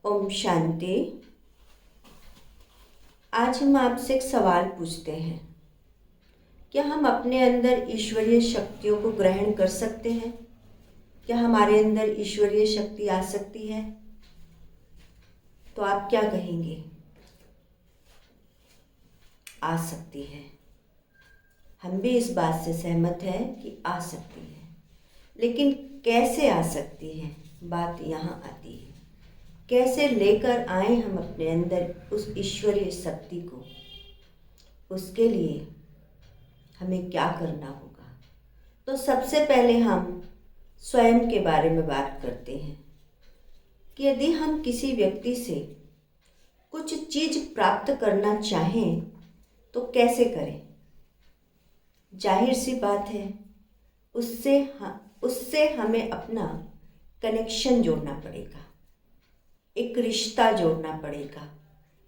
ओम शांति। आज हम आपसे एक सवाल पूछते हैं, क्या हम अपने अंदर ईश्वरीय शक्तियों को ग्रहण कर सकते हैं? क्या हमारे अंदर ईश्वरीय शक्ति आ सकती है? तो आप क्या कहेंगे? आ सकती है। हम भी इस बात से सहमत हैं कि आ सकती है, लेकिन कैसे आ सकती है, बात यहाँ आती है। कैसे लेकर आए हम अपने अंदर उस ईश्वरीय शक्ति को? उसके लिए हमें क्या करना होगा? तो सबसे पहले हम स्वयं के बारे में बात करते हैं कि यदि हम किसी व्यक्ति से कुछ चीज़ प्राप्त करना चाहें तो कैसे करें? जाहिर सी बात है, उससे हमें अपना कनेक्शन जोड़ना पड़ेगा, एक रिश्ता जोड़ना पड़ेगा,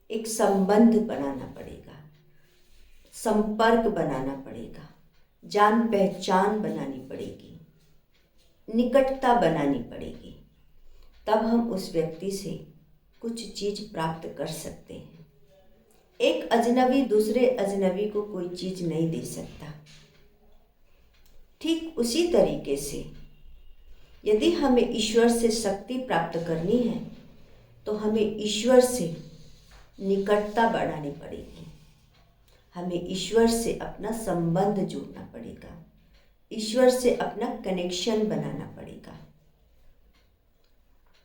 एक संबंध बनाना पड़ेगा, संपर्क बनाना पड़ेगा, जान पहचान बनानी पड़ेगी, निकटता बनानी पड़ेगी। तब हम उस व्यक्ति से कुछ चीज़ प्राप्त कर सकते हैं। एक अजनबी दूसरे अजनबी को कोई चीज़ नहीं दे सकता। ठीक उसी तरीके से यदि हमें ईश्वर से शक्ति प्राप्त करनी है तो हमें ईश्वर से निकटता बढ़ानी पड़ेगी। हमें ईश्वर से अपना संबंध जोड़ना पड़ेगा, ईश्वर से अपना कनेक्शन बनाना पड़ेगा।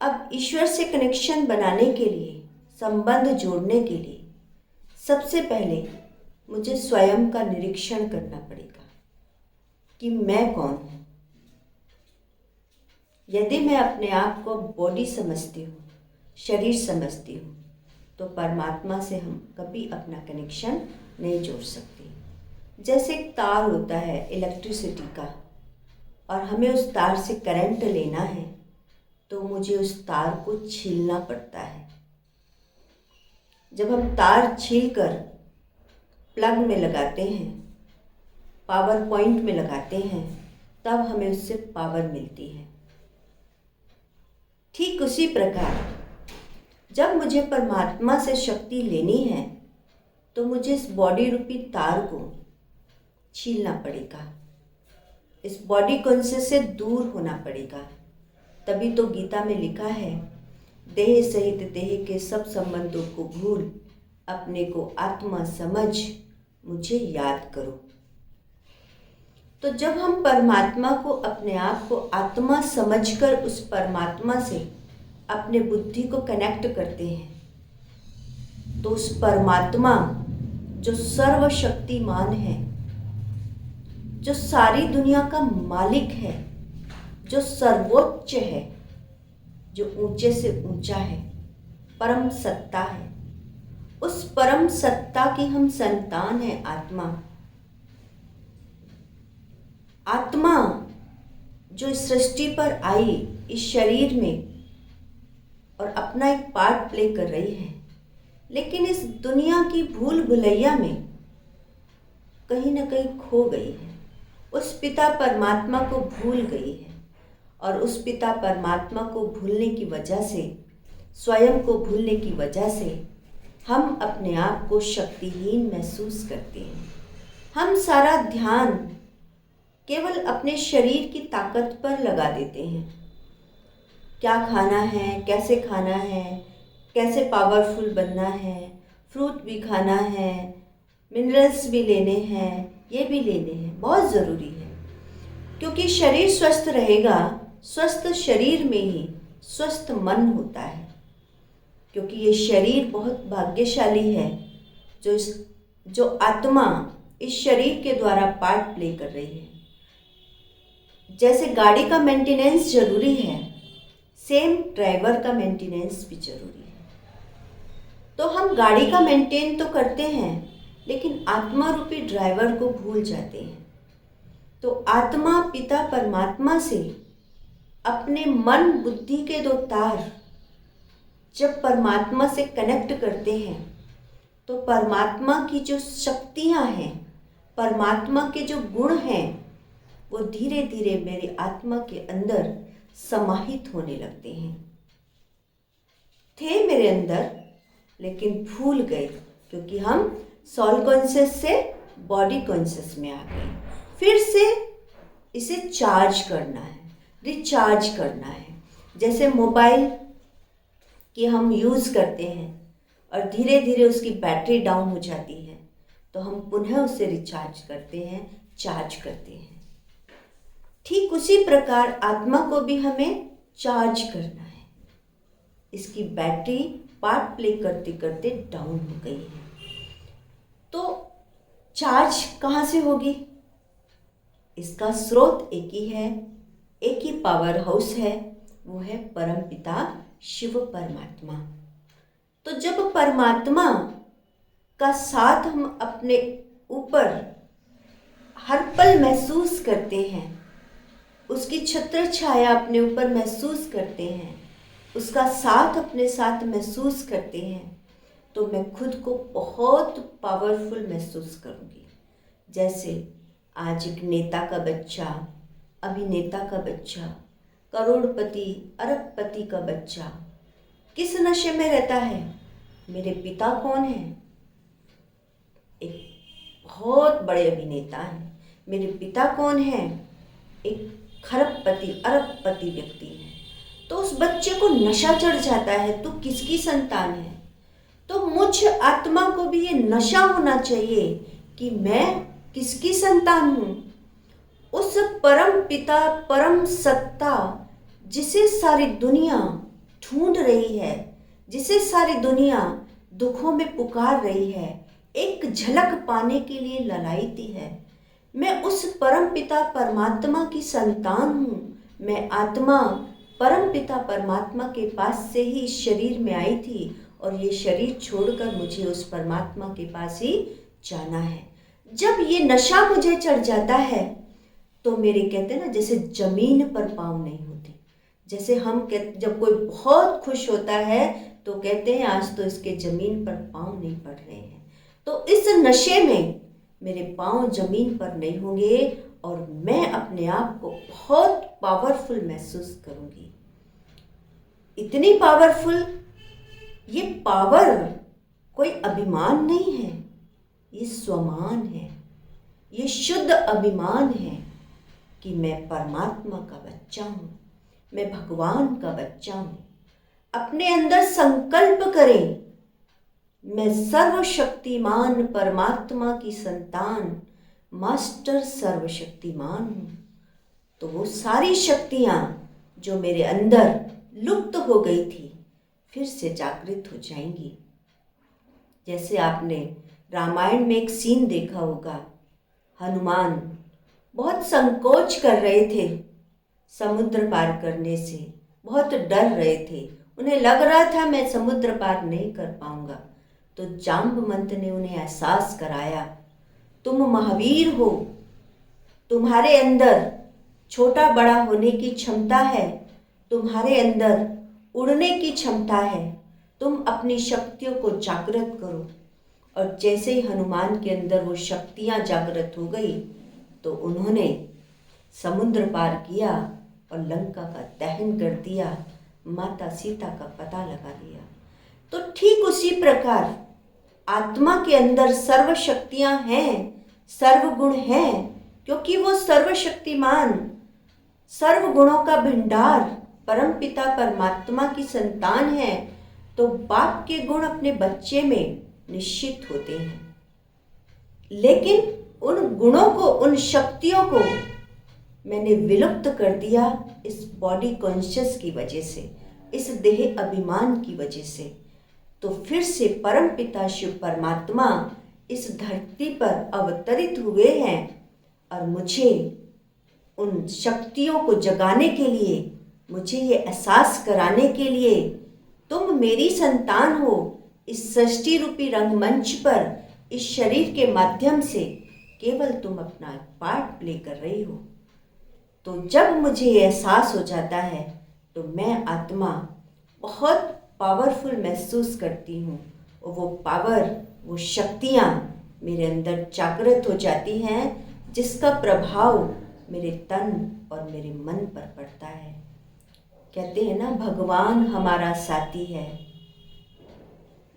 अब ईश्वर से कनेक्शन बनाने के लिए, संबंध जोड़ने के लिए सबसे पहले मुझे स्वयं का निरीक्षण करना पड़ेगा कि मैं कौन हूँ। यदि मैं अपने आप को बॉडी समझती हूँ, शरीर समझती हूँ, तो परमात्मा से हम कभी अपना कनेक्शन नहीं जोड़ सकते। जैसे एक तार होता है इलेक्ट्रिसिटी का, और हमें उस तार से करंट लेना है तो मुझे उस तार को छीलना पड़ता है। जब हम तार छीलकर प्लग में लगाते हैं, पावर पॉइंट में लगाते हैं, तब हमें उससे पावर मिलती है। ठीक उसी प्रकार जब मुझे परमात्मा से शक्ति लेनी है तो मुझे इस बॉडी रूपी तार को छीलना पड़ेगा, इस बॉडी कॉन्शियस से दूर होना पड़ेगा। तभी तो गीता में लिखा है, देह सहित देह के सब संबंधों को भूल अपने को आत्मा समझ मुझे याद करो। तो जब हम परमात्मा को, अपने आप को आत्मा समझकर उस परमात्मा से अपने बुद्धि को कनेक्ट करते हैं तो उस परमात्मा जो सर्वशक्तिमान है, जो सारी दुनिया का मालिक है, जो सर्वोच्च है, जो ऊंचे से ऊंचा है, परम सत्ता है, उस परम सत्ता की हम संतान हैं। आत्मा जो इस सृष्टि पर आई, इस शरीर में, और अपना एक पार्ट प्ले कर रही है, लेकिन इस दुनिया की भूल भुलैया में कहीं ना कहीं खो गई है। उस पिता परमात्मा को भूल गई है, और उस पिता परमात्मा को भूलने की वजह से, स्वयं को भूलने की वजह से हम अपने आप को शक्तिहीन महसूस करते हैं। हम सारा ध्यान केवल अपने शरीर की ताकत पर लगा देते हैं। क्या खाना है, कैसे खाना है, कैसे पावरफुल बनना है, फ्रूट भी खाना है, मिनरल्स भी लेने हैं, ये भी लेने हैं, बहुत ज़रूरी है। क्योंकि शरीर स्वस्थ रहेगा, स्वस्थ शरीर में ही स्वस्थ मन होता है। क्योंकि ये शरीर बहुत भाग्यशाली है जो आत्मा इस शरीर के द्वारा पार्ट प्ले कर रही है। जैसे गाड़ी का मेंटेनेंस जरूरी है, सेम ड्राइवर का मेंटेनेंस भी जरूरी है। तो हम गाड़ी का मेंटेन तो करते हैं, लेकिन आत्मा रूपी ड्राइवर को भूल जाते हैं। तो आत्मा पिता परमात्मा से अपने मन बुद्धि के दो तार जब परमात्मा से कनेक्ट करते हैं तो परमात्मा की जो शक्तियाँ हैं, परमात्मा के जो गुण हैं, वो धीरे धीरे मेरी आत्मा के अंदर समाहित होने लगते हैं। थे मेरे अंदर, लेकिन भूल गए क्योंकि हम सोल कॉन्शियस से बॉडी कॉन्शियस में आ गए। फिर से इसे चार्ज करना है, रिचार्ज करना है। जैसे मोबाइल कि हम यूज़ करते हैं और धीरे धीरे उसकी बैटरी डाउन हो जाती है, तो हम पुनः उसे रिचार्ज करते हैं, चार्ज करते हैं। ठीक उसी प्रकार आत्मा को भी हमें चार्ज करना है। इसकी बैटरी पार्ट प्ले करते करते डाउन हो गई है, तो चार्ज कहाँ से होगी? इसका स्रोत एक ही है, एक ही पावर हाउस है, वो है परमपिता शिव परमात्मा। तो जब परमात्मा का साथ हम अपने ऊपर हर पल महसूस करते हैं, उसकी छत्र छाया अपने ऊपर महसूस करते हैं, उसका साथ अपने साथ महसूस करते हैं, तो मैं खुद को बहुत पावरफुल महसूस करूँगी। जैसे आज एक नेता का बच्चा, अभिनेता का बच्चा, करोड़पति अरबपति का बच्चा किस नशे में रहता है? मेरे पिता कौन है? एक बहुत बड़े अभिनेता हैं। मेरे पिता कौन है? एक खरबपति अरबपति व्यक्ति है। तो उस बच्चे को नशा चढ़ जाता है, तो किसकी संतान है? तो मुझ आत्मा को भी ये नशा होना चाहिए कि मैं किसकी संतान हूँ। उस परम पिता परम सत्ता जिसे सारी दुनिया ढूंढ रही है, जिसे सारी दुनिया दुखों में पुकार रही है, एक झलक पाने के लिए ललायती है। मैं उस परम पिता परमात्मा की संतान हूँ। मैं आत्मा परम पिता परमात्मा के पास से ही इस शरीर में आई थी और ये शरीर छोड़कर मुझे उस परमात्मा के पास ही जाना है। जब ये नशा मुझे चढ़ जाता है तो मेरे कहते हैं ना, जैसे जमीन पर पाँव नहीं होते। जैसे हम जब कोई बहुत खुश होता है तो कहते हैं आज तो इसके जमीन पर पाँव नहीं पड़ रहे हैं। तो इस नशे में मेरे पाँव जमीन पर नहीं होंगे और मैं अपने आप को बहुत पावरफुल महसूस करूँगी। इतनी पावरफुल, ये पावर कोई अभिमान नहीं है, ये स्वमान है, ये शुद्ध अभिमान है कि मैं परमात्मा का बच्चा हूँ, मैं भगवान का बच्चा हूँ। अपने अंदर संकल्प करें, मैं सर्वशक्तिमान परमात्मा की संतान, मास्टर सर्वशक्तिमान हूँ। तो वो सारी शक्तियाँ जो मेरे अंदर लुप्त हो गई थी फिर से जागृत हो जाएंगी। जैसे आपने रामायण में एक सीन देखा होगा, हनुमान बहुत संकोच कर रहे थे, समुद्र पार करने से बहुत डर रहे थे। उन्हें लग रहा था मैं समुद्र पार नहीं कर पाऊंगा। तो जाम्बवंत ने उन्हें एहसास कराया, तुम महावीर हो, तुम्हारे अंदर छोटा बड़ा होने की क्षमता है, तुम्हारे अंदर उड़ने की क्षमता है, तुम अपनी शक्तियों को जागृत करो। और जैसे ही हनुमान के अंदर वो शक्तियाँ जागृत हो गई तो उन्होंने समुद्र पार किया और लंका का दहन कर दिया, माता सीता का पता लगा दिया। तो ठीक उसी प्रकार आत्मा के अंदर सर्व शक्तियाँ हैं, सर्वगुण हैं, क्योंकि वो सर्वशक्तिमान, सर्व गुणों का भंडार परमपिता परमात्मा की संतान है। तो बाप के गुण अपने बच्चे में निश्चित होते हैं, लेकिन उन गुणों को, उन शक्तियों को मैंने विलुप्त कर दिया इस बॉडी कॉन्शियस की वजह से, इस देह अभिमान की वजह से। तो फिर से परम पिता शिव परमात्मा इस धरती पर अवतरित हुए हैं और मुझे उन शक्तियों को जगाने के लिए, मुझे ये एहसास कराने के लिए, तुम मेरी संतान हो। इस सृष्टि रूपी रंगमंच पर इस शरीर के माध्यम से केवल तुम अपना पार्ट प्ले कर रही हो। तो जब मुझे ये एहसास हो जाता है तो मैं आत्मा बहुत पावरफुल महसूस करती हूँ और वो पावर, वो शक्तियाँ मेरे अंदर जागृत हो जाती हैं, जिसका प्रभाव मेरे तन और मेरे मन पर पड़ता है। कहते हैं ना, भगवान हमारा साथी है,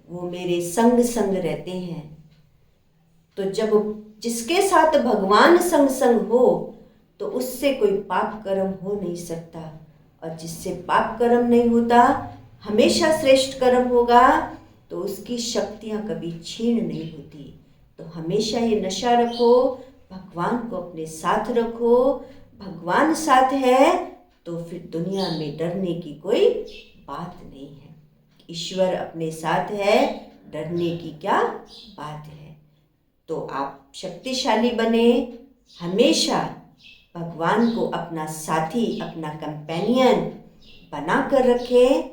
वो मेरे संग संग रहते हैं। तो जब जिसके साथ भगवान संग संग हो तो उससे कोई पाप कर्म हो नहीं सकता, और जिससे पाप कर्म नहीं होता, हमेशा श्रेष्ठ कर्म होगा, तो उसकी शक्तियाँ कभी क्षीण नहीं होती। तो हमेशा ये नशा रखो, भगवान को अपने साथ रखो। भगवान साथ है तो फिर दुनिया में डरने की कोई बात नहीं है। ईश्वर अपने साथ है, डरने की क्या बात है। तो आप शक्तिशाली बने, हमेशा भगवान को अपना साथी, अपना कंपेनियन बना कर रखें,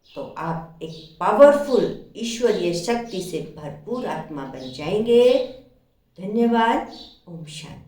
तो आप एक पावरफुल ईश्वरीय शक्ति से भरपूर आत्मा बन जाएंगे। धन्यवाद। ओम शांति।